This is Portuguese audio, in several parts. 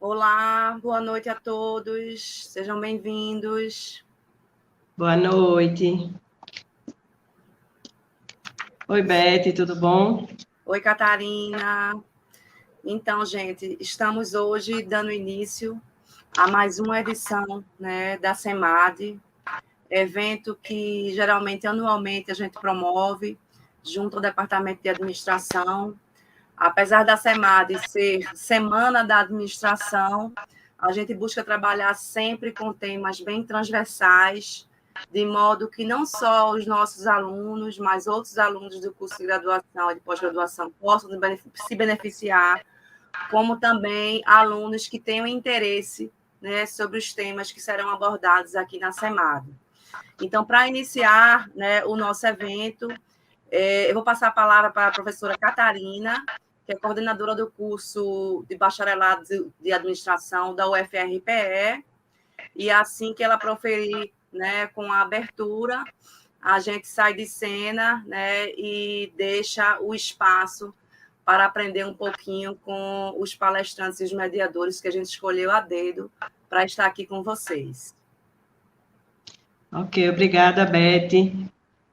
Olá, boa noite a todos, sejam bem-vindos. Boa noite. Oi, Beth, tudo bom? Oi, Catarina. Então, gente, estamos hoje dando início a mais uma edição, né, da SEMAD, evento que geralmente, anualmente, a gente promove junto ao Departamento de Administração. Apesar da SEMAD ser Semana da Administração, a gente busca trabalhar sempre com temas bem transversais, de modo que não só os nossos alunos, mas outros alunos do curso de graduação e de pós-graduação possam se beneficiar, como também alunos que tenham interesse, né, sobre os temas que serão abordados aqui na SEMAD. Então, para iniciar, né, o nosso evento, eu vou passar a palavra para a professora Catarina, que é coordenadora do curso de bacharelado de administração da UFRPE, e assim que ela proferir, né, com a abertura, a gente sai de cena, né, e deixa o espaço para aprender um pouquinho com os palestrantes e os mediadores que a gente escolheu a dedo para estar aqui com vocês. Ok, obrigada, Beth.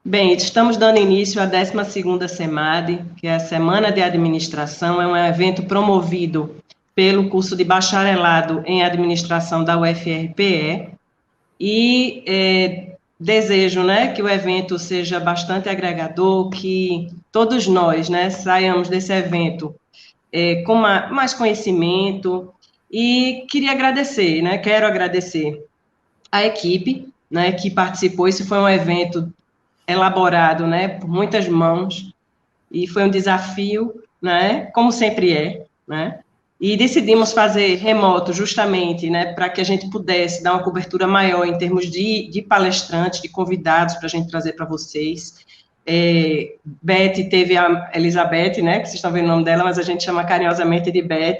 Bem, estamos dando início à 12ª SEMAD, que é a Semana de Administração, é um evento promovido pelo curso de bacharelado em administração da UFRPE, e desejo, né, que o evento seja bastante agregador, que todos nós, né, saiamos desse evento com mais conhecimento, e queria agradecer, né, quero agradecer a equipe, né, que participou. Esse foi um evento elaborado, né, por muitas mãos, e foi um desafio, né, como sempre é, né, e decidimos fazer remoto justamente, né, para que a gente pudesse dar uma cobertura maior em termos de palestrantes, de convidados para a gente trazer para vocês. Beth teve a Elizabeth, né, que vocês estão vendo o nome dela, mas a gente chama carinhosamente de Beth.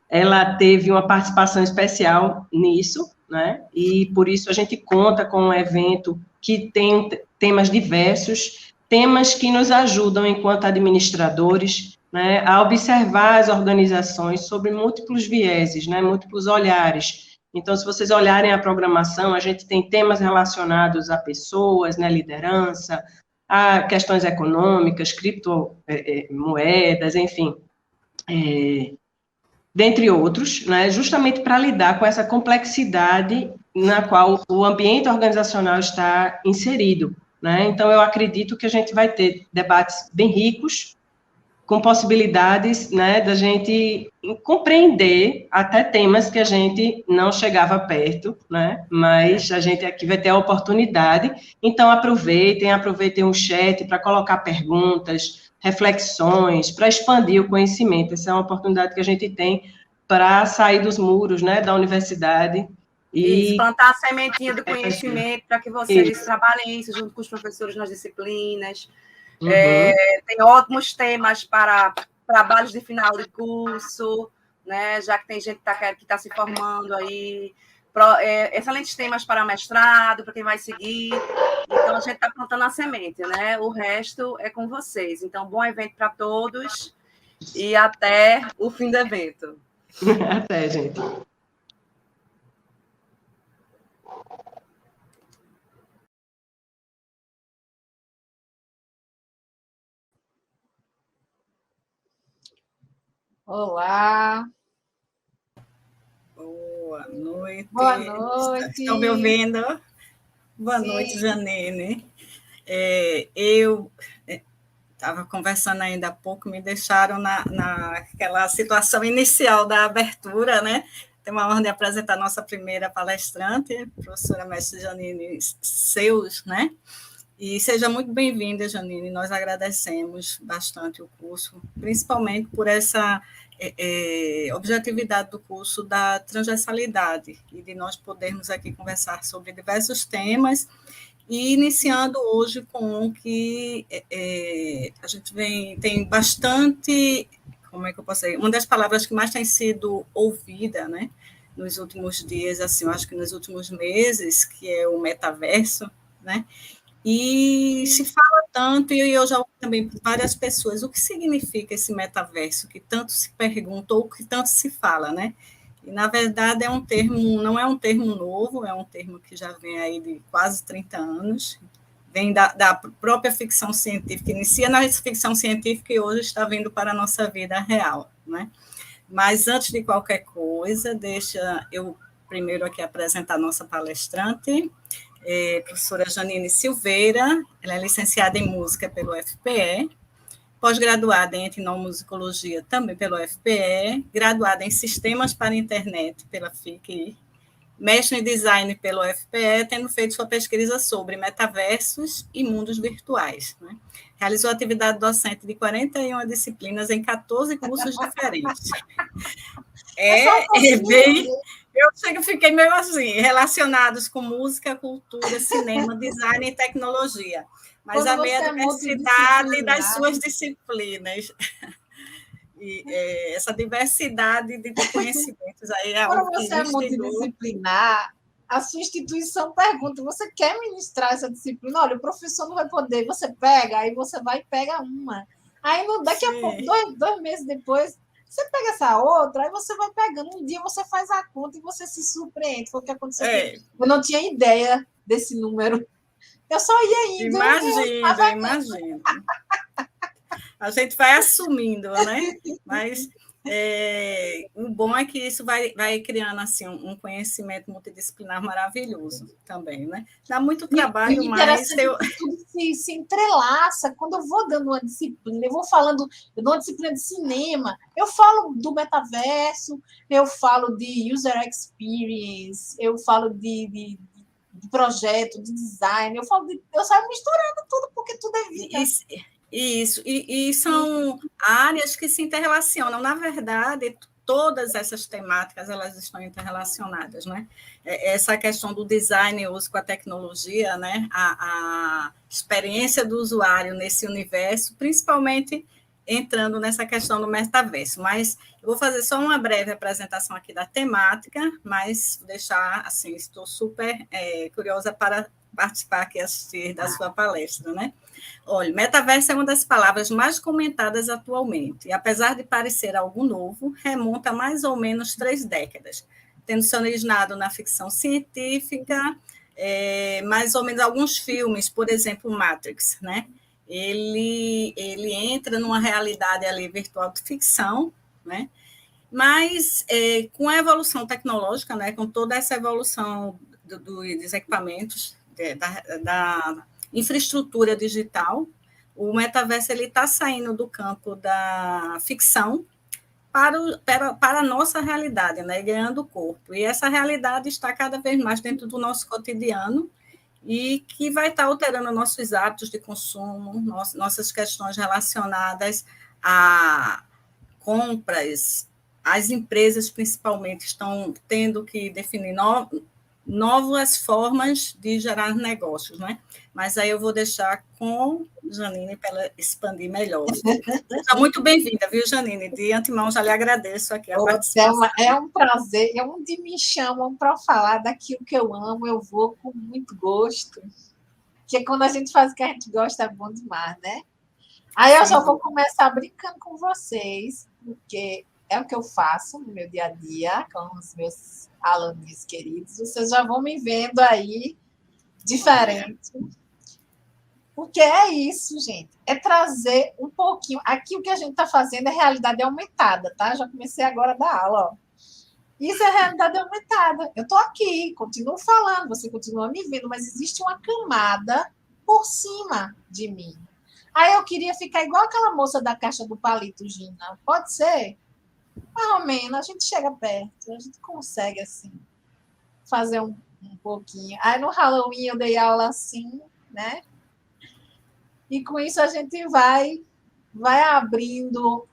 Ela teve uma participação especial nisso, né, e por isso a gente conta com um evento que tem temas diversos, temas que nos ajudam, enquanto administradores, né, a observar as organizações sobre múltiplos vieses, né, múltiplos olhares. Então, se vocês olharem a programação, a gente tem temas relacionados a pessoas, né, liderança, a questões econômicas, criptomoedas, enfim, dentre outros, né, justamente para lidar com essa complexidade na qual o ambiente organizacional está inserido, né? Então, eu acredito que a gente vai ter debates bem ricos, com possibilidades, né, da gente compreender até temas que a gente não chegava perto, né, mas a gente aqui vai ter a oportunidade. Então, aproveitem o chat para colocar perguntas, reflexões, para expandir o conhecimento. Essa é uma oportunidade que a gente tem para sair dos muros, né, da universidade. E plantar a sementinha do conhecimento para que vocês trabalhem isso junto com os professores nas disciplinas. Uhum. Tem ótimos temas para trabalhos de final de curso, né? Já que tem gente que está se formando aí. Excelentes temas para mestrado, para quem vai seguir. Então, a gente está plantando a semente, né? O resto é com vocês. Então, bom evento para todos e até o fim do evento. Até, gente. Olá. Boa noite. Boa noite. Estão me ouvindo? Boa Sim. Noite, Janine. Eu estava conversando ainda há pouco, me deixaram naquela situação inicial da abertura, né? Tenho a honra de apresentar a nossa primeira palestrante, a professora mestre Janine Seus, né? E seja muito bem-vinda, Janine. Nós agradecemos bastante o curso, principalmente por essa objetividade do curso da transversalidade e de nós podermos aqui conversar sobre diversos temas, e iniciando hoje com que a gente tem bastante, como é que eu posso dizer, uma das palavras que mais tem sido ouvida, né, nos últimos dias, assim, eu acho que nos últimos meses, que é o metaverso, né? E se fala tanto, e eu já ouvi também por várias pessoas, o que significa esse metaverso, que tanto se pergunta ou que tanto se fala, né? E, na verdade, não é um termo novo, é um termo que já vem aí de quase 30 anos, vem da própria ficção científica, inicia na ficção científica e hoje está vindo para a nossa vida real, né? Mas, antes de qualquer coisa, deixa eu primeiro aqui apresentar a nossa palestrante, professora Janine Silveira. Ela é licenciada em música pelo FPE, pós-graduada em etnomusicologia também pelo FPE, graduada em sistemas para a internet pela FIC, mestre em design pelo FPE, tendo feito sua pesquisa sobre metaversos e mundos virtuais, né? Realizou atividade docente de 41 disciplinas em 14 cursos diferentes. Eu fiquei meio assim, relacionados com música, cultura, cinema, design e tecnologia. Mas a meia diversidade das suas disciplinas. E essa diversidade de conhecimentos aí é algo que você é multidisciplinar, a sua instituição pergunta, você quer ministrar essa disciplina? Olha, o professor não vai poder, você pega, aí você vai e pega uma. Aí, daqui a pouco, dois meses depois, você pega essa outra, aí você vai pegando. Um dia você faz a conta e você se surpreende. Foi o que aconteceu. Eu não tinha ideia desse número. Eu só ia indo. Imagino. A gente vai assumindo, né? Mas o bom é que isso vai criando assim, um conhecimento multidisciplinar maravilhoso também, né? Dá muito trabalho, mas... Tudo se entrelaça. Quando eu vou dando uma disciplina, eu dou uma disciplina de cinema, eu falo do metaverso, eu falo de user experience, eu falo de projeto, de design, eu saio misturando tudo, porque tudo é vida. Isso, e são áreas que se interrelacionam. Na verdade, todas essas temáticas elas estão interrelacionadas, né? Essa questão do design uso com a tecnologia, né? A experiência do usuário nesse universo, principalmente entrando nessa questão do metaverso. Mas eu vou fazer só uma breve apresentação aqui da temática, mas vou deixar, assim, estou super curiosa para participar aqui, assistir da sua palestra, né? Olha, metaverso é uma das palavras mais comentadas atualmente, e apesar de parecer algo novo, remonta a mais ou menos 3 décadas, tendo se originado na ficção científica, mais ou menos alguns filmes, por exemplo, Matrix, né? Ele entra numa realidade ali virtual de ficção, né? Mas com a evolução tecnológica, né? Com toda essa evolução dos equipamentos, da infraestrutura digital, o metaverso está saindo do campo da ficção para a nossa realidade, né, ganhando corpo. E essa realidade está cada vez mais dentro do nosso cotidiano e que vai estar alterando nossos hábitos de consumo, nossas questões relacionadas a compras. As empresas, principalmente, estão tendo que definir novas formas de gerar negócios, né? Mas aí eu vou deixar com Janine para ela expandir melhor. Seja muito bem-vinda, viu, Janine? De antemão, já lhe agradeço aqui a participação. É um prazer, onde me chamam para falar daquilo que eu amo, eu vou com muito gosto. Porque quando a gente faz o que a gente gosta, é bom demais, né? Aí eu só vou começar brincando com vocês, porque é o que eu faço no meu dia a dia, com os meus alunos queridos. Vocês já vão me vendo aí diferente. Porque é isso, gente. É trazer um pouquinho. Aqui o que a gente está fazendo é realidade aumentada, tá? Já comecei agora a dar aula, ó. Isso é realidade aumentada. Eu estou aqui, continuo falando, você continua me vendo, mas existe uma camada por cima de mim. Aí eu queria ficar igual aquela moça da caixa do palito, Gina. Pode ser? Mais ou menos, a gente chega perto, a gente consegue, assim, fazer um pouquinho. Aí no Halloween eu dei aula assim, né? E com isso a gente vai abrindo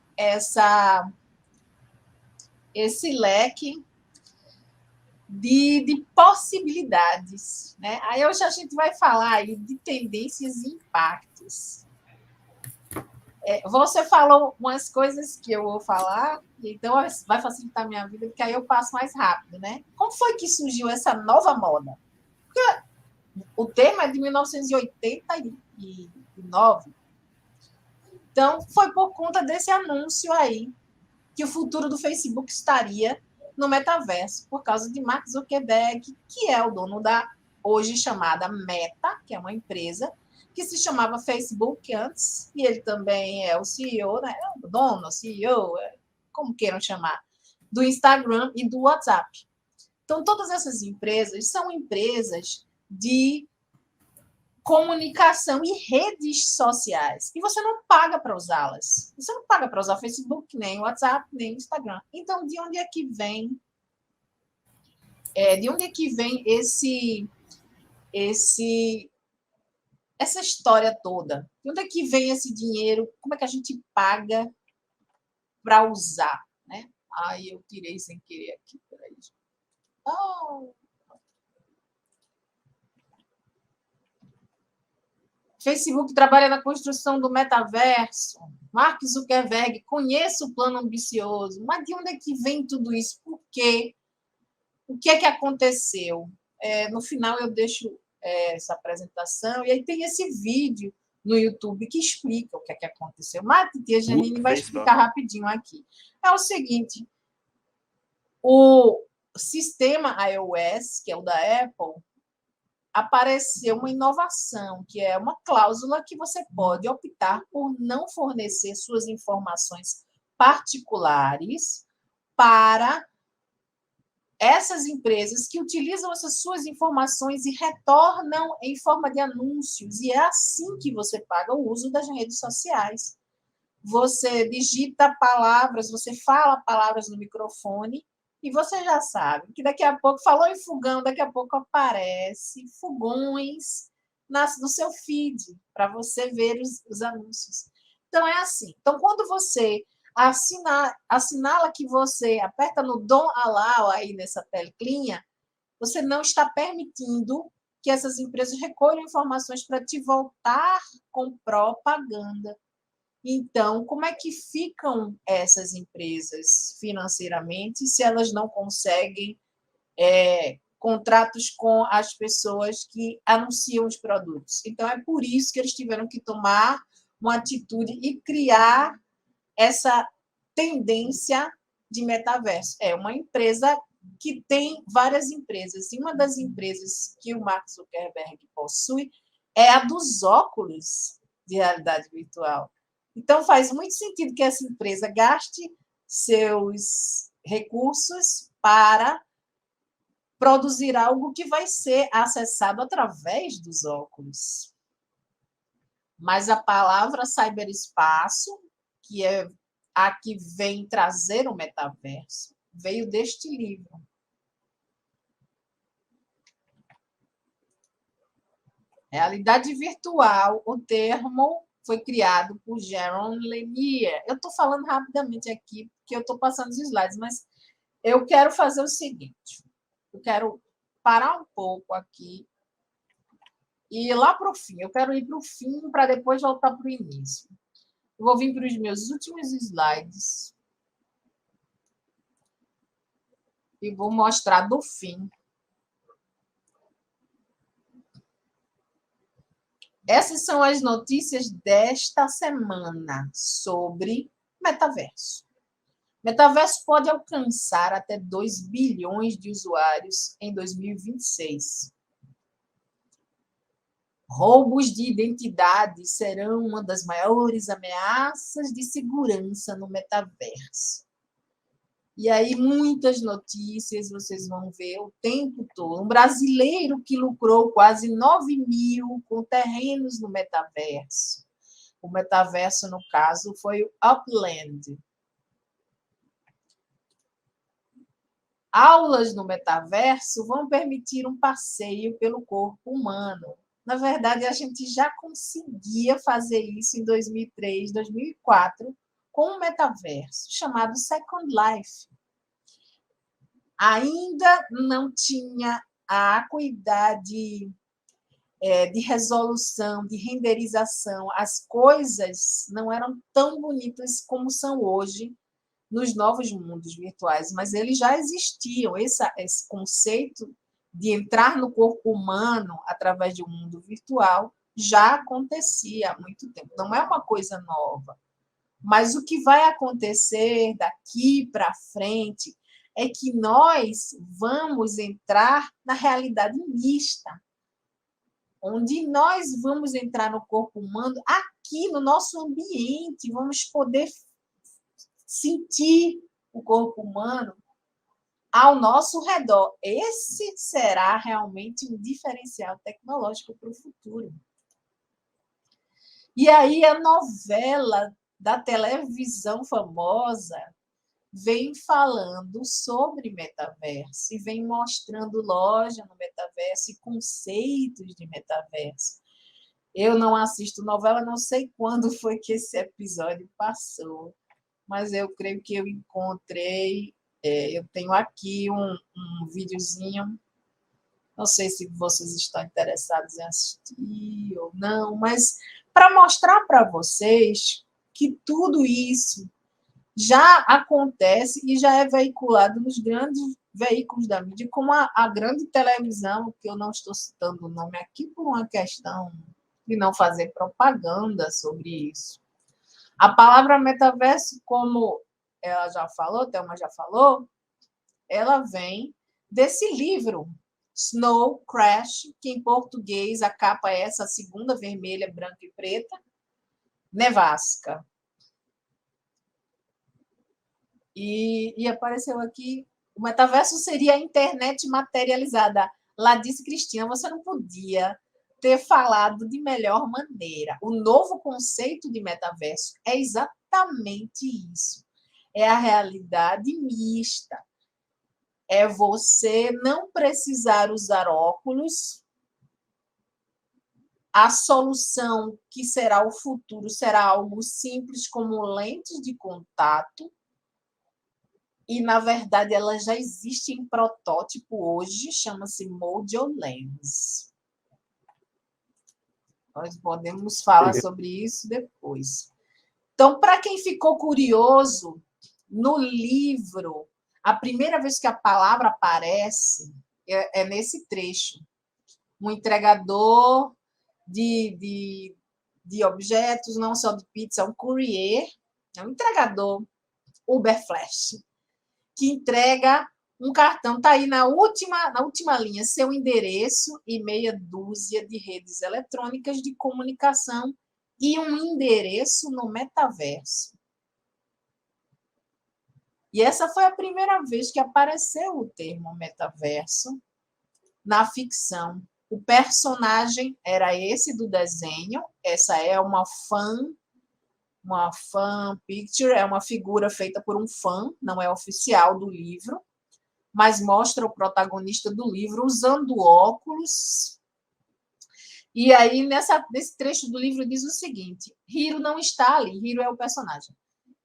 esse leque de possibilidades, né? Aí hoje a gente vai falar aí de tendências e impactos. Você falou umas coisas que eu vou falar, então vai facilitar a minha vida, porque aí eu passo mais rápido, né? Como foi que surgiu essa nova moda? Porque o tema é de 1989. Então, foi por conta desse anúncio aí que o futuro do Facebook estaria no metaverso, por causa de Mark Zuckerberg, que é o dono da hoje chamada Meta, que é uma empresa que se chamava Facebook antes, e ele também é o CEO, né? O dono, CEO, como queiram chamar, do Instagram e do WhatsApp. Então, todas essas empresas são empresas de comunicação e redes sociais. E você não paga para usá-las. Você não paga para usar o Facebook, nem o WhatsApp, nem o Instagram. Então, de onde é que vem essa história toda? De onde é que vem esse dinheiro? Como é que a gente paga para usar? Né? Eu tirei sem querer aqui. Peraí. Oh. Facebook trabalha na construção do metaverso. Mark Zuckerberg conhece o plano ambicioso. Mas de onde é que vem tudo isso? Por quê? O que é que aconteceu? No final eu deixo essa apresentação e aí tem esse vídeo no YouTube que explica o que é que aconteceu. Mas a tia Janine vai explicar rapidinho aqui. É o seguinte, o sistema iOS, que é o da Apple, apareceu uma inovação, que é uma cláusula que você pode optar por não fornecer suas informações particulares para essas empresas que utilizam essas suas informações e retornam em forma de anúncios. E é assim que você paga o uso das redes sociais. Você digita palavras, você fala palavras no microfone e você já sabe que daqui a pouco, falou em fogão, daqui a pouco aparece fogões no seu feed, para você ver os anúncios. Então, é assim. Então, quando você assinala que você aperta no Don't Allow aí nessa telinha, você não está permitindo que essas empresas recolham informações para te voltar com propaganda. Então, como é que ficam essas empresas financeiramente se elas não conseguem contratos com as pessoas que anunciam os produtos? Então, é por isso que eles tiveram que tomar uma atitude e criar essa tendência de metaverso. É uma empresa que tem várias empresas. E uma das empresas que o Mark Zuckerberg possui é a dos óculos de realidade virtual. Então, faz muito sentido que essa empresa gaste seus recursos para produzir algo que vai ser acessado através dos óculos. Mas a palavra cyberespaço, que é a que vem trazer o metaverso, veio deste livro. Realidade virtual, o termo foi criado por Jaron Lanier. Eu estou falando rapidamente aqui, porque eu estou passando os slides, mas eu quero fazer o seguinte. Eu quero parar um pouco aqui e ir lá para o fim. Eu quero ir para o fim para depois voltar para o início. Eu vou vir para os meus últimos slides e vou mostrar do fim. Essas são as notícias desta semana sobre metaverso. Metaverso pode alcançar até 2 bilhões de usuários em 2026. Roubos de identidade serão uma das maiores ameaças de segurança no metaverso. E aí, muitas notícias vocês vão ver o tempo todo. Um brasileiro que lucrou quase 9 mil com terrenos no metaverso. O metaverso, no caso, foi o Upland. Aulas no metaverso vão permitir um passeio pelo corpo humano. Na verdade, a gente já conseguia fazer isso em 2003, 2004, com um metaverso chamado Second Life. Ainda não tinha a acuidade de resolução, de renderização. As coisas não eram tão bonitas como são hoje nos novos mundos virtuais, mas eles já existiam. Esse conceito de entrar no corpo humano através de um mundo virtual já acontecia há muito tempo. Não é uma coisa nova. Mas o que vai acontecer daqui para frente é que nós vamos entrar na realidade mista, onde nós vamos entrar no corpo humano aqui no nosso ambiente, vamos poder sentir o corpo humano ao nosso redor. Esse será realmente um diferencial tecnológico para o futuro. E aí a novela da televisão famosa vem falando sobre metaverso e vem mostrando loja no metaverso e conceitos de metaverso. Eu não assisto novela, não sei quando foi que esse episódio passou, mas eu creio que eu encontrei. Eu tenho aqui um videozinho, não sei se vocês estão interessados em assistir ou não, mas para mostrar para vocês que tudo isso já acontece e já é veiculado nos grandes veículos da mídia, como a grande televisão, que eu não estou citando o nome aqui por uma questão de não fazer propaganda sobre isso. A palavra metaverso, como ela já falou, Thelma já falou, ela vem desse livro, Snow Crash, que em português a capa é essa segunda, vermelha, branca e preta, nevasca. E apareceu aqui, o metaverso seria a internet materializada. Lá disse Cristina, você não podia ter falado de melhor maneira. O novo conceito de metaverso é exatamente isso. É a realidade mista. É você não precisar usar óculos. A solução que será o futuro será algo simples como lentes de contato. E, na verdade, ela já existe em protótipo hoje, chama-se ModioLens. Nós podemos falar sobre isso depois. Então, para quem ficou curioso, no livro, a primeira vez que a palavra aparece é nesse trecho. Um entregador de objetos, não só de pizza, um courier, é um entregador Uber Flash, que entrega um cartão. Está aí na última linha, seu endereço e meia dúzia de redes eletrônicas de comunicação e um endereço no metaverso. E essa foi a primeira vez que apareceu o termo metaverso na ficção. O personagem era esse do desenho, essa é uma fan picture, é uma figura feita por um fã, não é oficial do livro, mas mostra o protagonista do livro usando óculos. E aí, nesse trecho do livro, diz o seguinte: Hiro não está ali, Hiro é o personagem.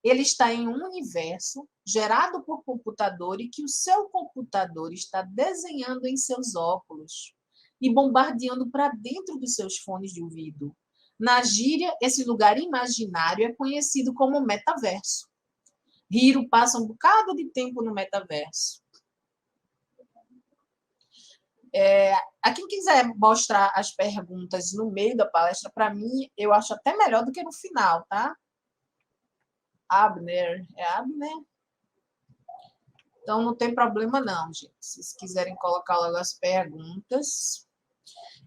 Ele está em um universo gerado por computador e que o seu computador está desenhando em seus óculos e bombardeando para dentro dos seus fones de ouvido. Na gíria, esse lugar imaginário é conhecido como metaverso. Hiro passa um bocado de tempo no metaverso. A quem quiser mostrar as perguntas no meio da palestra, para mim, eu acho até melhor do que no final, tá? Abner, é Abner? Então, não tem problema não, gente. Se vocês quiserem colocar logo as perguntas.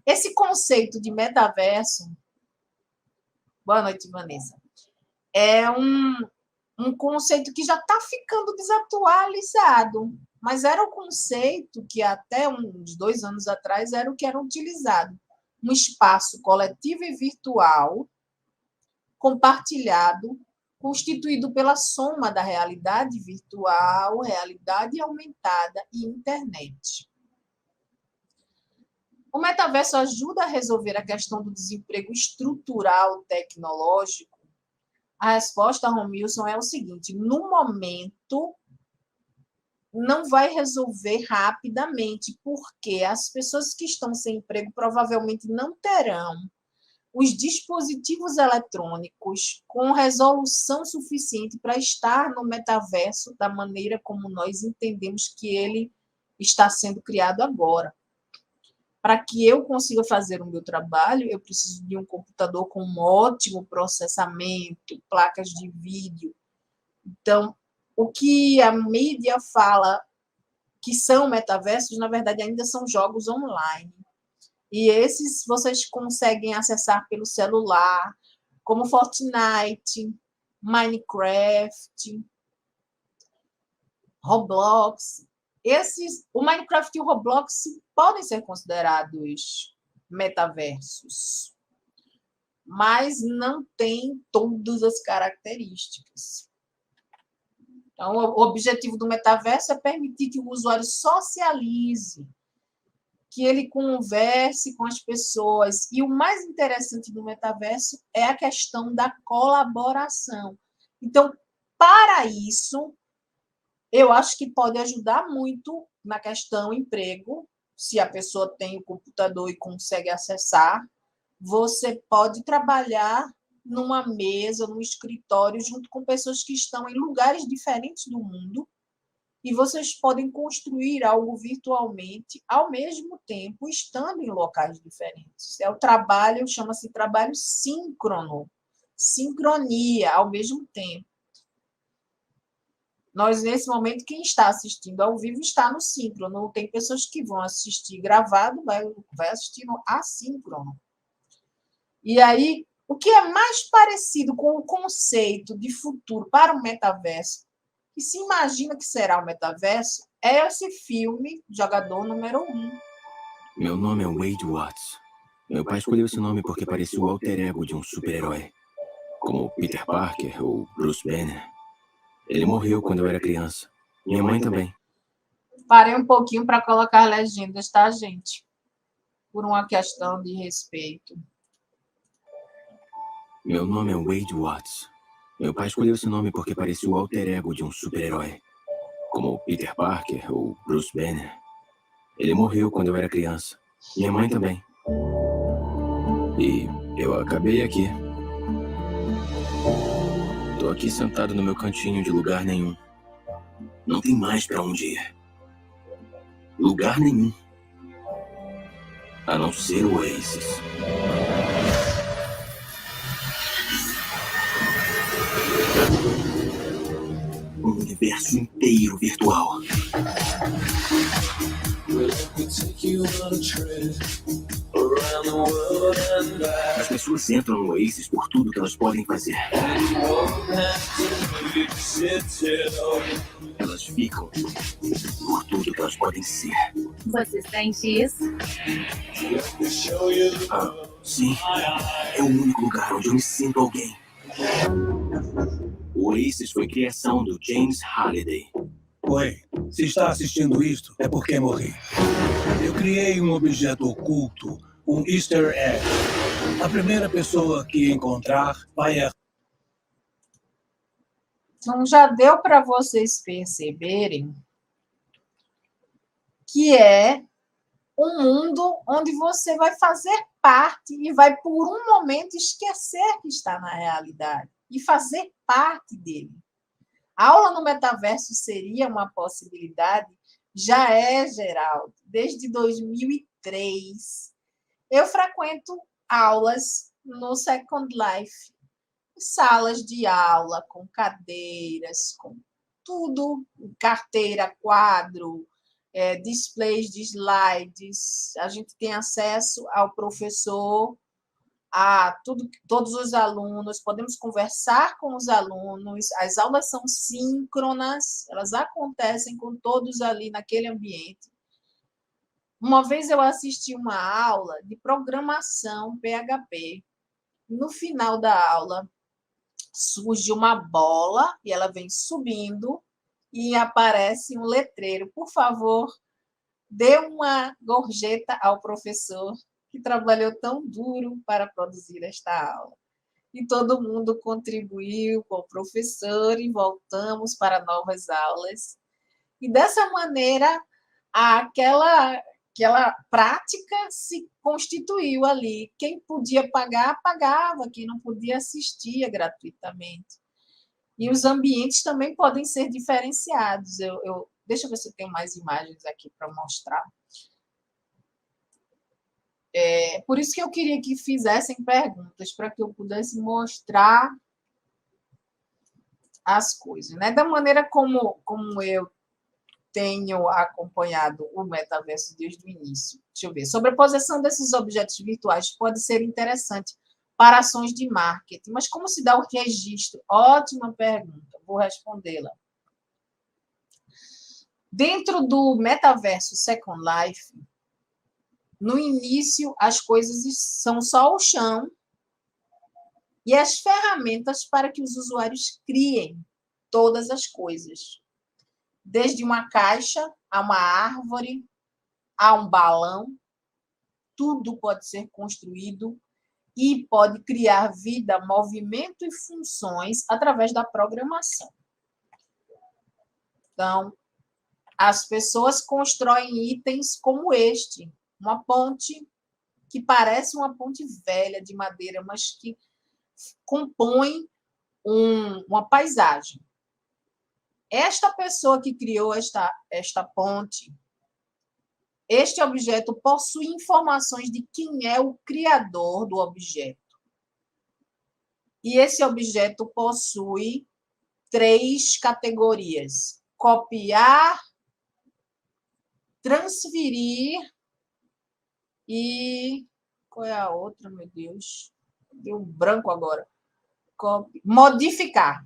Esse conceito de metaverso... Boa noite, Vanessa. É um conceito que já está ficando desatualizado, mas era o conceito que até uns 2 anos atrás era o que era utilizado. Um espaço coletivo e virtual compartilhado, constituído pela soma da realidade virtual, realidade aumentada e internet. O metaverso ajuda a resolver a questão do desemprego estrutural tecnológico? A resposta, Romilson, é o seguinte: no momento, não vai resolver rapidamente, porque as pessoas que estão sem emprego provavelmente não terão os dispositivos eletrônicos com resolução suficiente para estar no metaverso da maneira como nós entendemos que ele está sendo criado agora. Para que eu consiga fazer o meu trabalho, eu preciso de um computador com um ótimo processamento, placas de vídeo. Então, o que a mídia fala que são metaversos, na verdade, ainda são jogos online. E esses vocês conseguem acessar pelo celular, como Fortnite, Minecraft, Roblox. O Minecraft e o Roblox podem ser considerados metaversos, mas não têm todas as características. Então, o objetivo do metaverso é permitir que o usuário socialize, que ele converse com as pessoas. E o mais interessante do metaverso é a questão da colaboração. Então, para isso, eu acho que pode ajudar muito na questão emprego. Se a pessoa tem o computador e consegue acessar, você pode trabalhar numa mesa, num escritório, junto com pessoas que estão em lugares diferentes do mundo, e vocês podem construir algo virtualmente ao mesmo tempo, estando em locais diferentes. É o trabalho, chama-se trabalho síncrono, sincronia ao mesmo tempo. Nós, nesse momento, quem está assistindo ao vivo está no síncrono. Tem pessoas que vão assistir gravado, vai assistir no assíncrono. E aí, o que é mais parecido com o conceito de futuro para o metaverso, que se imagina que será o metaverso, é esse filme Jogador Número 1. Meu nome é Wade Watts. Meu pai escolheu esse nome porque parecia o alter ego de um super-herói, como Peter Parker ou Bruce Banner. Ele morreu quando eu era criança. Minha mãe também. Parei um pouquinho para colocar legendas, tá, gente? Por uma questão de respeito. Meu nome é Wade Watts. Meu pai escolheu esse nome porque parecia o alter ego de um super-herói, como Peter Parker ou Bruce Banner. Ele morreu quando eu era criança. Minha mãe também. E eu acabei aqui. Tô aqui sentado no meu cantinho de lugar nenhum. Não tem mais pra onde ir. Lugar nenhum. A não ser o Oasis. Um universo inteiro virtual. As pessoas entram no Oasis por tudo que elas podem fazer. Elas ficam por tudo que elas podem ser. Você sente isso? Sim. É o único lugar onde eu me sinto alguém. O Oasis foi criação do James Halliday. Oi, se está assistindo isto, é porque morri. Eu criei um objeto oculto, um Easter egg. A primeira pessoa que encontrar vai... Então, já deu para vocês perceberem que é um mundo onde você vai fazer parte e vai, por um momento, esquecer que está na realidade e fazer parte dele. A aula no metaverso seria uma possibilidade? Já é, Geraldo. Desde 2003, eu frequento aulas no Second Life, salas de aula, com cadeiras, com tudo, carteira, quadro, displays de slides. A gente tem acesso ao professor, a todos os alunos, podemos conversar com os alunos, as aulas são síncronas, elas acontecem com todos ali naquele ambiente. Uma vez eu assisti uma aula de programação PHP. No final da aula, surge uma bola e ela vem subindo e aparece um letreiro. Por favor, dê uma gorjeta ao professor que trabalhou tão duro para produzir esta aula. E todo mundo contribuiu com o professor e voltamos para novas aulas. E dessa maneira, aquela prática se constituiu ali. Quem podia pagar, pagava. Quem não podia, assistia gratuitamente. E os ambientes também podem ser diferenciados. Deixa eu ver se eu tenho mais imagens aqui para mostrar. Por isso que eu queria que fizessem perguntas, para que eu pudesse mostrar as coisas, né? Da maneira como eu tenho acompanhado o metaverso desde o início. Deixa eu ver. Sobreposição desses objetos virtuais pode ser interessante para ações de marketing, mas como se dá o registro? Ótima pergunta, vou respondê-la. Dentro do metaverso Second Life, no início, as coisas são só o chão e as ferramentas para que os usuários criem todas as coisas. Desde uma caixa, a uma árvore, a um balão, tudo pode ser construído e pode criar vida, movimento e funções através da programação. Então, as pessoas constroem itens como este, uma ponte que parece uma ponte velha de madeira, mas que compõe uma paisagem. Esta pessoa que criou esta ponte, este objeto possui informações de quem é o criador do objeto. E esse objeto possui 3 categorias: copiar, transferir e... Qual é a outra, meu Deus? Deu um branco agora. Modificar.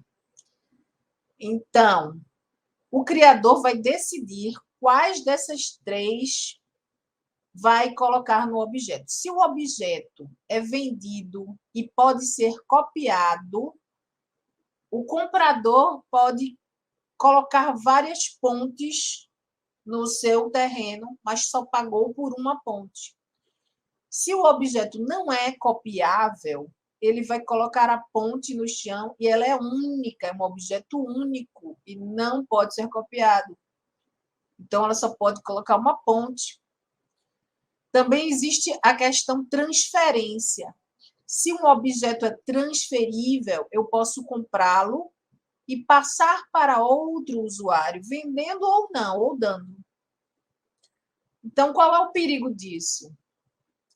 Então, o criador vai decidir quais dessas 3 vai colocar no objeto. Se o objeto é vendido e pode ser copiado, o comprador pode colocar várias pontes no seu terreno, mas só pagou por uma ponte. Se o objeto não é copiável, ele vai colocar a ponte no chão e ela é única, é um objeto único e não pode ser copiado. Então, ela só pode colocar uma ponte. Também existe a questão transferência. Se um objeto é transferível, eu posso comprá-lo e passar para outro usuário, vendendo ou não, ou dando. Então, qual é o perigo disso?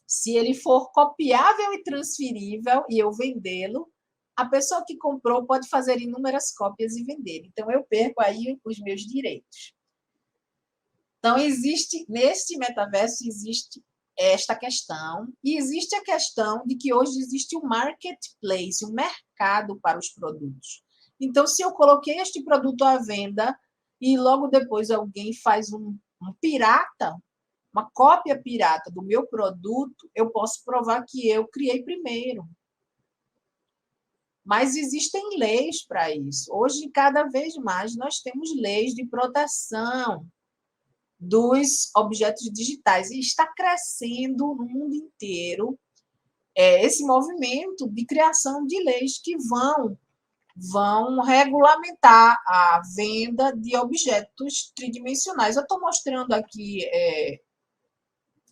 Se ele for copiável e transferível e eu vendê-lo, a pessoa que comprou pode fazer inúmeras cópias e vender. Então, eu perco aí os meus direitos. Então, neste metaverso, existe esta questão, e existe a questão de que hoje existe um marketplace, um mercado para os produtos. Então, se eu coloquei este produto à venda e logo depois alguém faz um pirata, uma cópia pirata do meu produto, eu posso provar que eu criei primeiro. Mas existem leis para isso. Hoje, cada vez mais, nós temos leis de proteção dos objetos digitais. E está crescendo no mundo inteiro esse movimento de criação de leis que vão regulamentar a venda de objetos tridimensionais. Eu estou mostrando aqui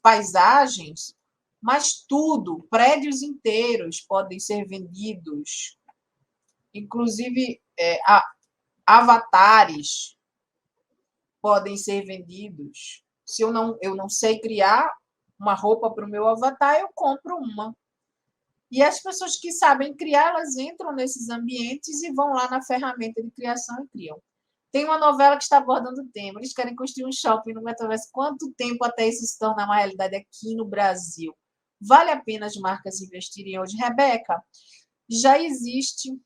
paisagens, mas tudo, prédios inteiros podem ser vendidos, inclusive avatares podem ser vendidos. Se eu não sei criar uma roupa para o meu avatar, eu compro uma. E as pessoas que sabem criar, elas entram nesses ambientes e vão lá na ferramenta de criação e criam. Tem uma novela que está abordando o tema. Eles querem construir um shopping no metaverso. Quanto tempo até isso se tornar uma realidade aqui no Brasil? Vale a pena as marcas investirem hoje? Rebeca, já existe...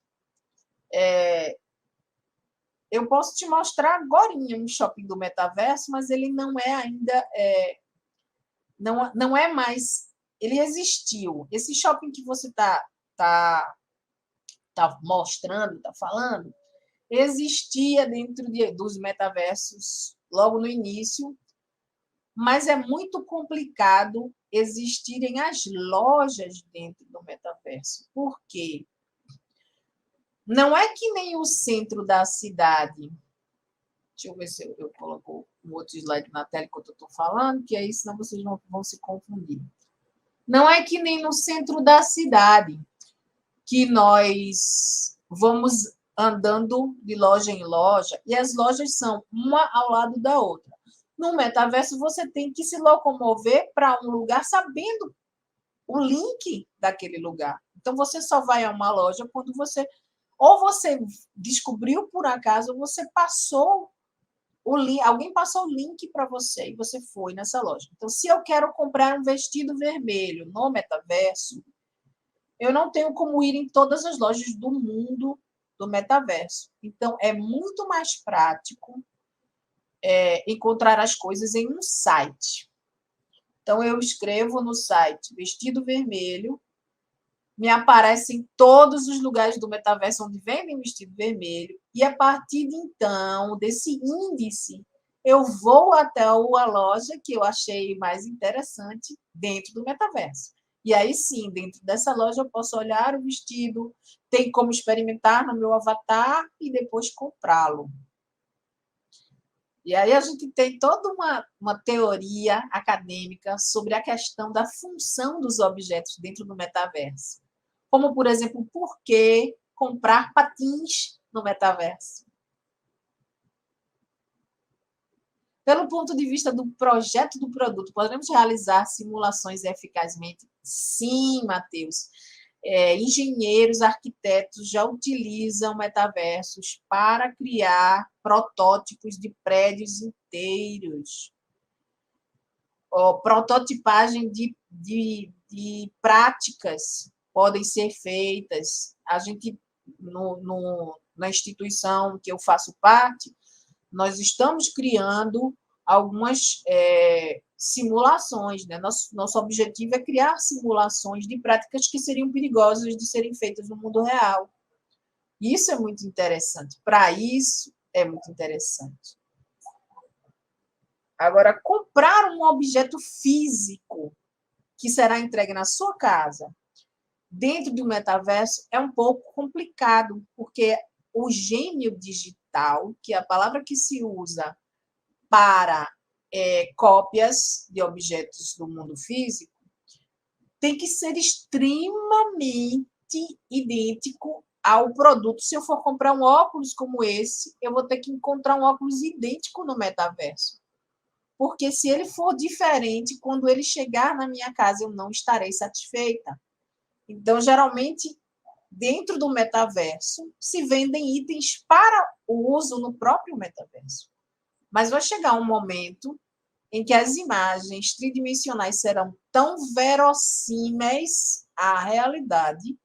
Eu posso te mostrar agora um shopping do metaverso, mas ele não é ainda... Não é mais... Ele existiu. Esse shopping que você está mostrando, está falando, existia dentro dos metaversos logo no início, mas é muito complicado existirem as lojas dentro do metaverso. Por quê? Não é que nem o centro da cidade. Deixa eu ver se eu coloco um outro slide na tela enquanto eu estou falando, que aí senão vocês não vão se confundir. Não é que nem no centro da cidade, que nós vamos andando de loja em loja, e as lojas são uma ao lado da outra. No metaverso, você tem que se locomover para um lugar sabendo o link daquele lugar. Então, você só vai a uma loja quando você descobriu por acaso, ou você passou alguém passou o link para você e você foi nessa loja. Então, se eu quero comprar um vestido vermelho no metaverso, eu não tenho como ir em todas as lojas do mundo do metaverso. Então, é muito mais prático encontrar as coisas em um site. Então, eu escrevo no site vestido vermelho, me aparece em todos os lugares do metaverso onde vendem vestido vermelho, e a partir de então, desse índice, eu vou até a loja que eu achei mais interessante dentro do metaverso. E aí sim, dentro dessa loja eu posso olhar o vestido, tem como experimentar no meu avatar e depois comprá-lo. E aí a gente tem toda uma teoria acadêmica sobre a questão da função dos objetos dentro do metaverso. Como, por exemplo, por que comprar patins no metaverso? Pelo ponto de vista do projeto do produto, podemos realizar simulações eficazmente? Sim, Matheus. Engenheiros, arquitetos já utilizam metaversos para criar protótipos de prédios inteiros. Prototipagem de práticas podem ser feitas. A gente, na instituição que eu faço parte, nós estamos criando algumas simulações, né? Nosso objetivo é criar simulações de práticas que seriam perigosas de serem feitas no mundo real. Isso é muito interessante. Para isso, é muito interessante. Agora, comprar um objeto físico que será entregue na sua casa, dentro do metaverso, é um pouco complicado, porque o gênio digital, que é a palavra que se usa para cópias de objetos do mundo físico, tem que ser extremamente idêntico ao produto. Se eu for comprar um óculos como esse, eu vou ter que encontrar um óculos idêntico no metaverso. Porque se ele for diferente, quando ele chegar na minha casa, eu não estarei satisfeita. Então, geralmente, dentro do metaverso, se vendem itens para o uso no próprio metaverso. Mas vai chegar um momento em que as imagens tridimensionais serão tão verossímeis à realidade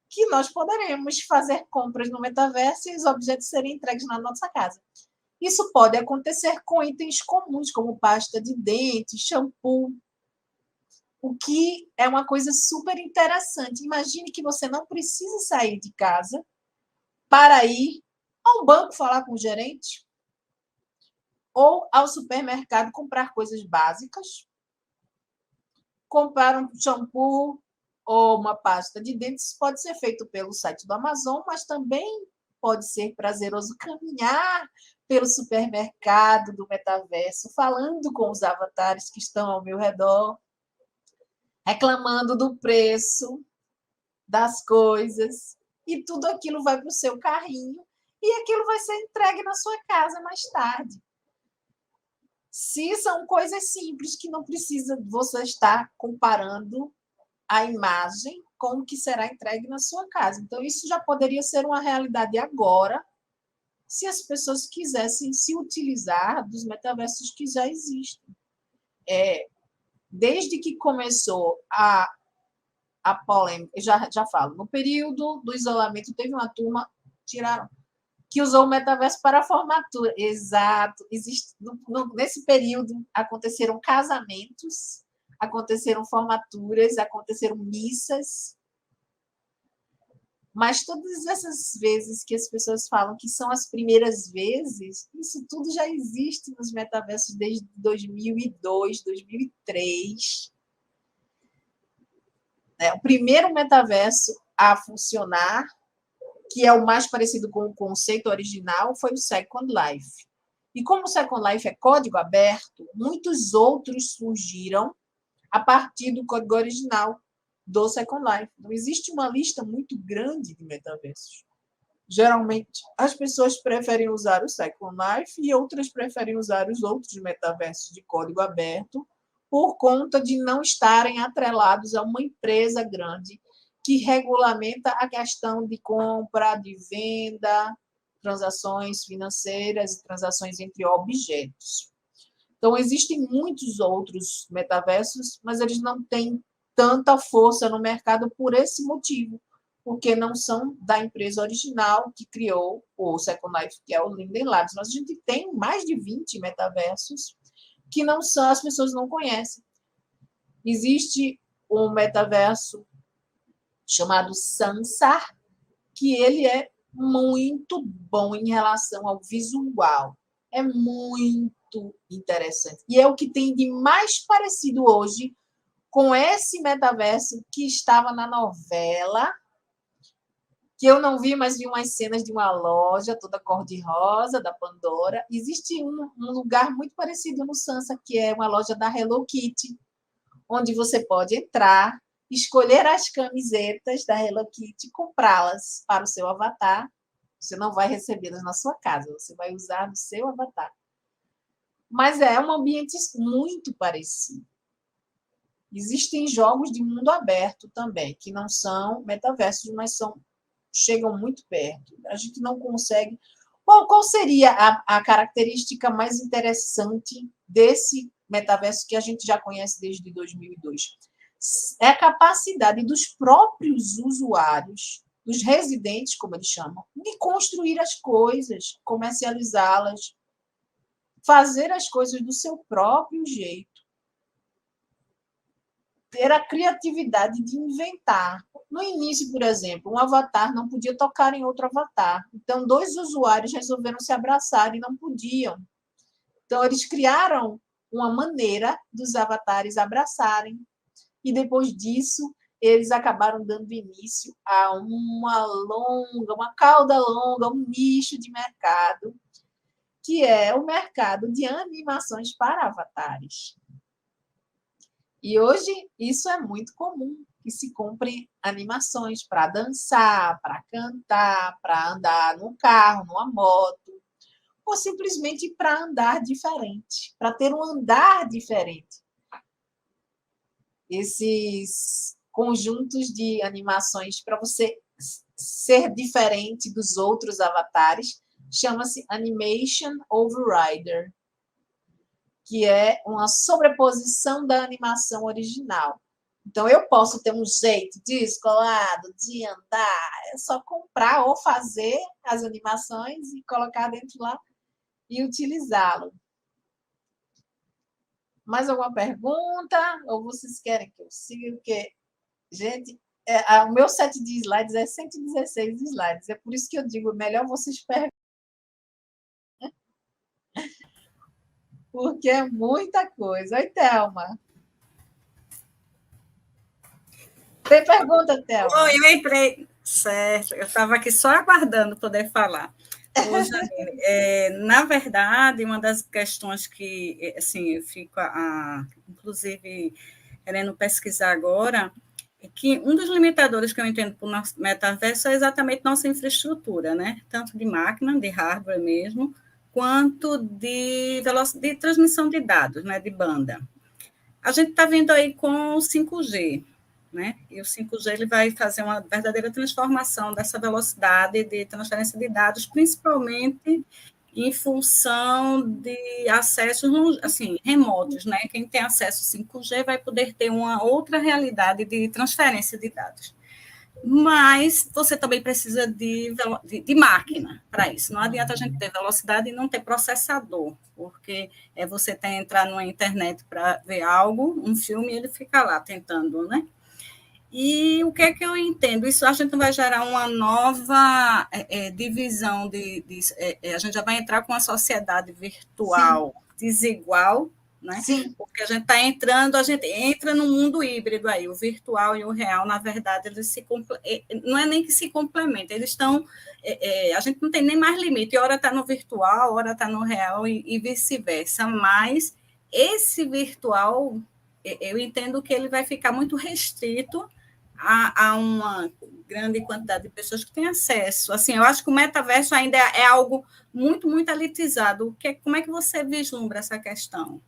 que nós poderemos fazer compras no metaverso e os objetos serem entregues na nossa casa. Isso pode acontecer com itens comuns, como pasta de dente, shampoo, o que é uma coisa super interessante. Imagine que você não precisa sair de casa para ir a um banco falar com o gerente ou ao supermercado comprar coisas básicas, comprar um shampoo ou uma pasta de dentes. Pode ser feito pelo site do Amazon, mas também pode ser prazeroso caminhar pelo supermercado do metaverso, falando com os avatares que estão ao meu redor, reclamando do preço das coisas, e tudo aquilo vai para o seu carrinho e aquilo vai ser entregue na sua casa mais tarde. Se são coisas simples que não precisa você estar comparando a imagem com o que será entregue na sua casa. Então, isso já poderia ser uma realidade agora, se as pessoas quisessem se utilizar dos metaversos que já existem. Desde que começou a polêmica, já falo, no período do isolamento, teve uma turma, que usou o metaverso para a formatura. Exato. Nesse período, aconteceram casamentos, aconteceram formaturas, aconteceram missas. Mas todas essas vezes que as pessoas falam que são as primeiras vezes, isso tudo já existe nos metaversos desde 2002, 2003. O primeiro metaverso a funcionar, que é o mais parecido com o conceito original, foi o Second Life. E como o Second Life é código aberto, muitos outros surgiram a partir do código original do Second Life. Não existe uma lista muito grande de metaversos. Geralmente, as pessoas preferem usar o Second Life e outras preferem usar os outros metaversos de código aberto por conta de não estarem atrelados a uma empresa grande que regulamenta a questão de compra, de venda, transações financeiras e transações entre objetos. Então, existem muitos outros metaversos, mas eles não têm tanta força no mercado por esse motivo, porque não são da empresa original que criou o Second Life, que é o Linden Labs. Mas a gente tem mais de 20 metaversos que não são, as pessoas não conhecem. Existe um metaverso chamado Sansar, que ele é muito bom em relação ao visual. É muito interessante. E é o que tem de mais parecido hoje com esse metaverso que estava na novela, que eu não vi, mas vi umas cenas de uma loja toda cor-de-rosa, da Pandora. Existe um lugar muito parecido no Sansa, que é uma loja da Hello Kitty, onde você pode entrar, escolher as camisetas da Hello Kitty, comprá-las para o seu avatar. Você não vai recebê-las na sua casa, você vai usar no seu avatar. Mas é um ambiente muito parecido. Existem jogos de mundo aberto também, que não são metaversos, mas chegam muito perto. A gente não consegue... Qual seria a característica mais interessante desse metaverso que a gente já conhece desde 2002? É a capacidade dos próprios usuários, dos residentes, como eles chamam, de construir as coisas, comercializá-las, fazer as coisas do seu próprio jeito. Ter a criatividade de inventar. No início, por exemplo, um avatar não podia tocar em outro avatar. Então, 2 usuários resolveram se abraçar e não podiam. Então, eles criaram uma maneira dos avatares abraçarem. E depois disso, eles acabaram dando início a uma cauda longa, um nicho de mercado, que é o mercado de animações para avatares. E hoje isso é muito comum, que se compre animações para dançar, para cantar, para andar num carro, numa moto, ou simplesmente para andar diferente, para ter um andar diferente. Esses conjuntos de animações para você ser diferente dos outros avatares chama-se Animation Overrider, que é uma sobreposição da animação original. Então, eu posso ter um jeito descolado de andar, é só comprar ou fazer as animações e colocar dentro lá e utilizá-lo. Mais alguma pergunta? Ou vocês querem que eu siga? Porque, gente, o meu set de slides é 116 slides. É por isso que eu digo, melhor vocês perguntarem. Porque é muita coisa. Oi, Thelma. Tem pergunta, Thelma? Oi, eu entrei. Certo, eu estava aqui só aguardando poder falar. Na verdade, uma das questões que assim, eu fico, inclusive, querendo pesquisar agora, é que um dos limitadores que eu entendo para o nosso metaverso é exatamente nossa infraestrutura, né? Tanto de máquina, de hardware mesmo, quanto de transmissão de dados, né? De banda. A gente está vendo aí com o 5G, né? E o 5G ele vai fazer uma verdadeira transformação dessa velocidade de transferência de dados, principalmente em função de acessos assim, remotos, né? Quem tem acesso ao 5G vai poder ter uma outra realidade de transferência de dados. Mas você também precisa de máquina para isso. Não adianta a gente ter velocidade e não ter processador, porque você tem que entrar numa internet para ver algo, um filme, e ele fica lá tentando, né? E o que é que eu entendo? Isso a gente vai gerar uma nova divisão a gente já vai entrar com uma sociedade virtual desigual, né? Sim. Porque a gente entra no mundo híbrido aí, o virtual e o real, na verdade, eles não é nem que se complementam, eles estão, a gente não tem nem mais limite, hora está no virtual, hora está no real e vice-versa, mas esse virtual, eu entendo que ele vai ficar muito restrito a uma grande quantidade de pessoas que têm acesso. Assim, eu acho que o metaverso ainda é algo muito, muito elitizado. Como é que você vislumbra essa questão?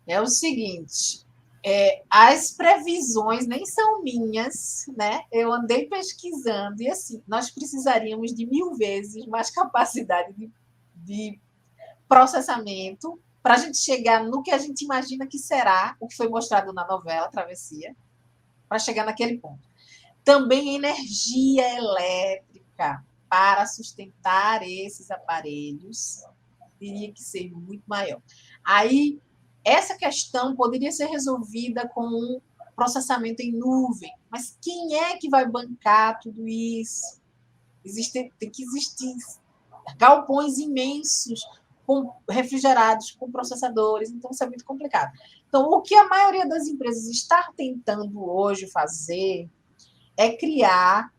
É o seguinte, As previsões nem são minhas, né? Eu andei pesquisando e, assim, nós precisaríamos de 1000 vezes mais capacidade de processamento para a gente chegar no que a gente imagina que será, o que foi mostrado na novela Travessia, para chegar naquele ponto. Também energia elétrica para sustentar esses aparelhos teria que ser muito maior. Aí, essa questão poderia ser resolvida com um processamento em nuvem, mas quem é que vai bancar tudo isso? Tem que existir galpões imensos refrigerados com processadores, então isso é muito complicado. Então, o que a maioria das empresas está tentando hoje fazer é criar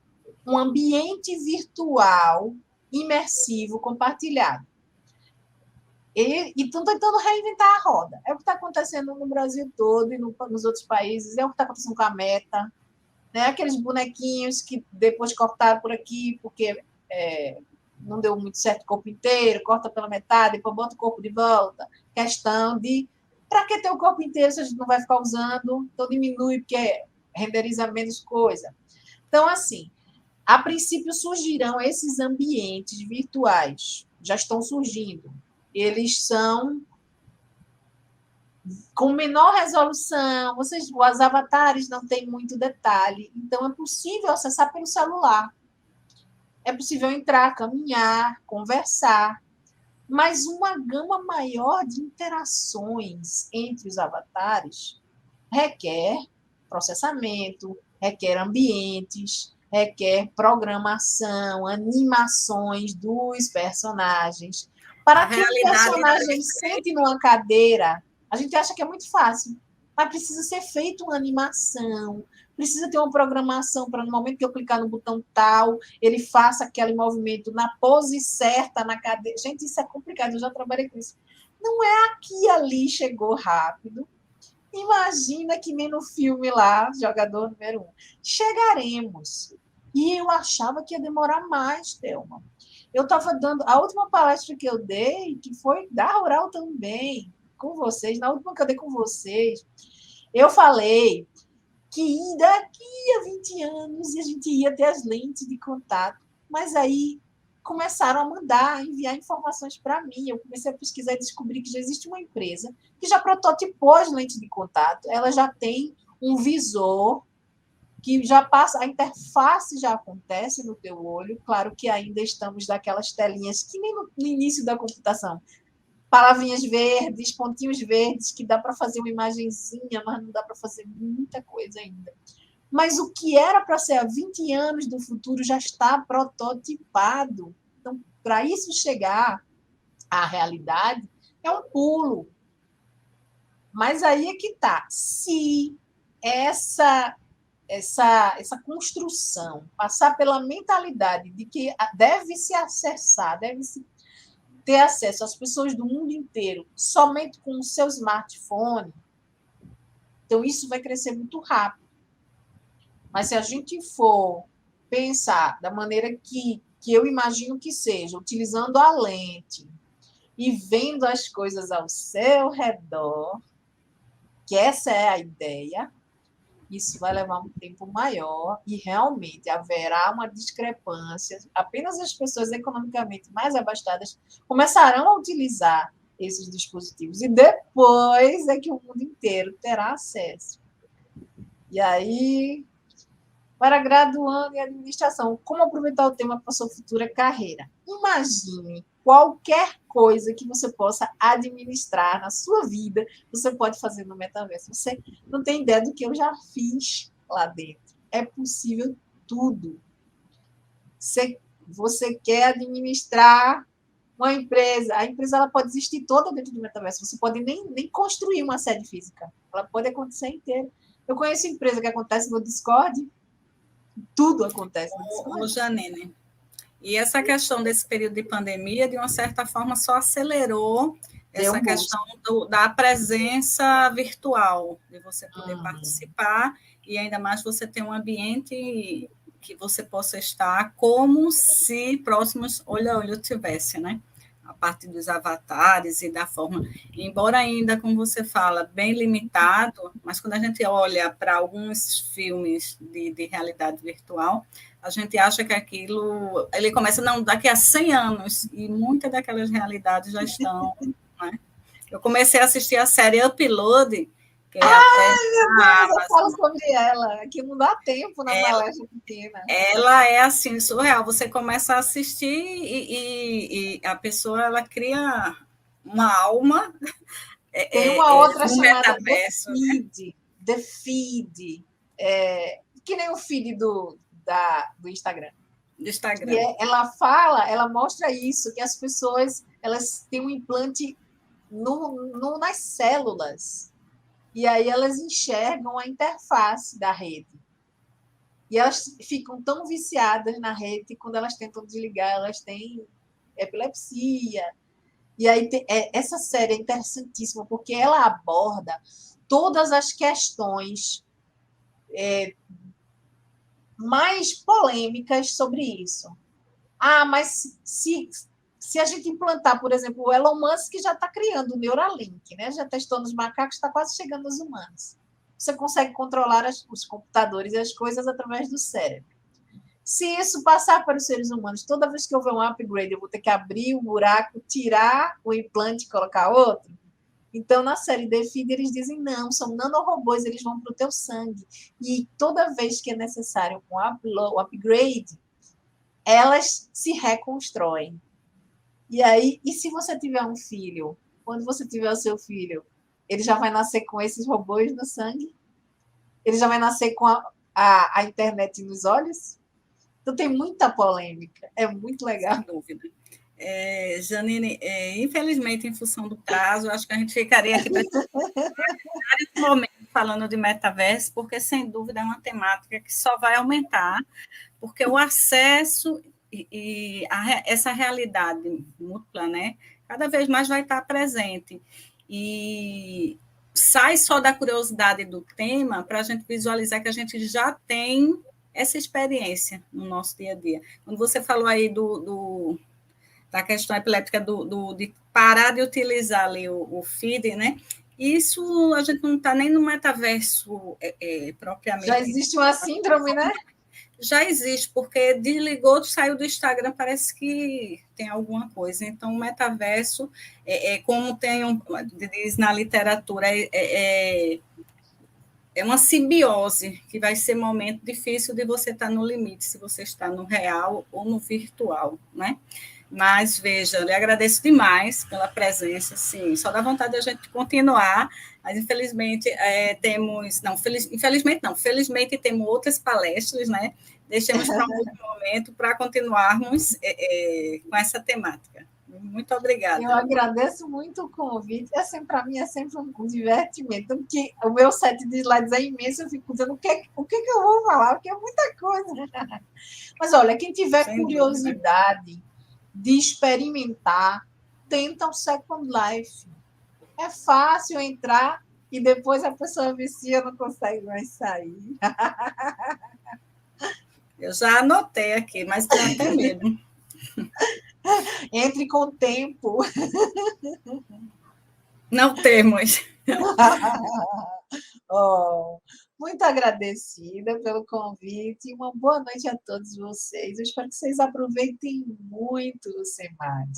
um ambiente virtual imersivo compartilhado. E estão tentando reinventar a roda. É o que está acontecendo no Brasil todo e nos outros países, é o que está acontecendo com a Meta, né? Aqueles bonequinhos que depois cortaram por aqui, porque não deu muito certo o corpo inteiro, corta pela metade, depois bota o corpo de volta. Questão de, para que ter o corpo inteiro se a gente não vai ficar usando? Então diminui, porque renderiza menos coisa. Então, assim, a princípio surgirão esses ambientes virtuais, já estão surgindo. Eles são com menor resolução, os avatares não têm muito detalhe, então é possível acessar pelo celular. É possível entrar, caminhar, conversar, mas uma gama maior de interações entre os avatares requer processamento, requer ambientes, requer programação, animações dos personagens. Para que o personagem sente numa cadeira, a gente acha que é muito fácil, mas precisa ser feita uma animação, precisa ter uma programação para no momento que eu clicar no botão tal, ele faça aquele movimento na pose certa, na cadeira. Gente, isso é complicado, eu já trabalhei com isso. Não é aqui e ali, chegou rápido. Imagina que nem no filme lá, Jogador Número 1. Chegaremos. E eu achava que ia demorar mais, Thelma. Eu estava dando... A última palestra que eu dei, que foi da Rural também, com vocês, na última que eu dei com vocês, eu falei que daqui a 20 anos a gente ia ter as lentes de contato. Mas aí começaram a mandar, enviar informações para mim. Eu comecei a pesquisar e descobri que já existe uma empresa que já prototipou as lentes de contato. Ela já tem um visor que já passa, a interface já acontece no teu olho. Claro que ainda estamos naquelas telinhas que nem no início da computação. Palavrinhas verdes, pontinhos verdes, que dá para fazer uma imagenzinha, mas não dá para fazer muita coisa ainda. Mas o que era para ser há 20 anos do futuro já está prototipado. Então, para isso chegar à realidade, é um pulo. Mas aí é que está. Se essa construção passar pela mentalidade de que deve-se acessar, deve-se ter acesso às pessoas do mundo inteiro somente com o seu smartphone, então isso vai crescer muito rápido. Mas se a gente for pensar da maneira que eu imagino que seja, utilizando a lente e vendo as coisas ao seu redor, que essa é a ideia, isso vai levar um tempo maior e realmente haverá uma discrepância. Apenas as pessoas economicamente mais abastadas começarão a utilizar esses dispositivos e depois é que o mundo inteiro terá acesso. E aí, para graduando em administração, como aproveitar o tema para sua futura carreira? Imagine qualquer coisa que você possa administrar na sua vida, você pode fazer no metaverso. Você não tem ideia do que eu já fiz lá dentro. É possível tudo. Você quer administrar uma empresa, a empresa ela pode existir toda dentro do metaverso. Você pode nem construir uma sede física. Ela pode acontecer inteira. Eu conheço empresa que acontece no Discord, tudo acontece no Discord. Ô, Janine, e essa questão desse período de pandemia, de uma certa forma, só acelerou essa questão da presença virtual, de você poder participar, e ainda mais você ter um ambiente que você possa estar como se próximos olho a olho tivesse, né? parte dos avatares e da forma, embora ainda, como você fala, bem limitado, mas quando a gente olha para alguns filmes de realidade virtual, a gente acha que aquilo, ele começa, não, daqui a 100 anos, e muitas daquelas realidades já estão, né? Eu comecei a assistir a série Upload, que é até Meu Deus, eu falo sobre ela, que não dá tempo na palestra pequena. Ela é assim, surreal. Você começa a assistir e a pessoa ela cria uma alma. Tem uma outra no chamada metaverso, The Feed, que nem o feed do Instagram. do Instagram. E ela mostra isso, que as pessoas elas têm um implante nas células. E aí elas enxergam a interface da rede. E elas ficam tão viciadas na rede que quando elas tentam desligar, elas têm epilepsia. E aí essa série é interessantíssima, porque ela aborda todas as questões mais polêmicas sobre isso. Mas se a gente implantar, por exemplo, o Elon Musk já está criando o Neuralink, né? Já testou nos macacos, está quase chegando nos humanos. Você consegue controlar os computadores e as coisas através do cérebro. Se isso passar para os seres humanos, toda vez que houver um upgrade, eu vou ter que abrir o buraco, tirar o implante e colocar outro. Então, na série The Feed, eles dizem, não, são nanorobôs, eles vão para o teu sangue. E toda vez que é necessário um upgrade, elas se reconstroem. E aí, e se você tiver um filho, quando você tiver o seu filho, ele já vai nascer com esses robôs no sangue? Ele já vai nascer com a internet nos olhos? Então tem muita polêmica, é muito legal. Sem dúvida. Janine, infelizmente, em função do prazo, acho que a gente ficaria aqui vários momentos falando de metaverso, porque, sem dúvida, é uma temática que só vai aumentar, porque o acesso e essa realidade múltipla, né, cada vez mais vai estar presente. E sai só da curiosidade do tema para a gente visualizar que a gente já tem essa experiência no nosso dia a dia. Quando você falou aí da questão epiléptica de parar de utilizar ali o feed, né? Isso a gente não está nem no metaverso propriamente. Já existe uma síndrome, né? Já existe, porque desligou, saiu do Instagram, parece que tem alguma coisa. Então, o metaverso, como diz na literatura, é uma simbiose, que vai ser momento difícil de você estar no limite, se você está no real ou no virtual, né? Mas, veja, eu lhe agradeço demais pela presença, sim, só dá vontade de a gente continuar, mas, infelizmente, felizmente temos outras palestras, né? Deixemos para um outro momento para continuarmos com essa temática. Muito obrigada. Eu agradeço muito o convite. Para mim é sempre um divertimento, porque o meu set de slides é imenso, eu fico dizendo o que eu vou falar, porque é muita coisa. Mas, olha, quem tiver curiosidade de experimentar, tenta um Second Life. É fácil entrar e depois a pessoa vicia, não consegue mais sair. Eu já anotei aqui, mas tenho até medo. Entre com o tempo. Não temos. Muito agradecida pelo convite e uma boa noite a todos vocês. Eu espero que vocês aproveitem muito o SEMAD.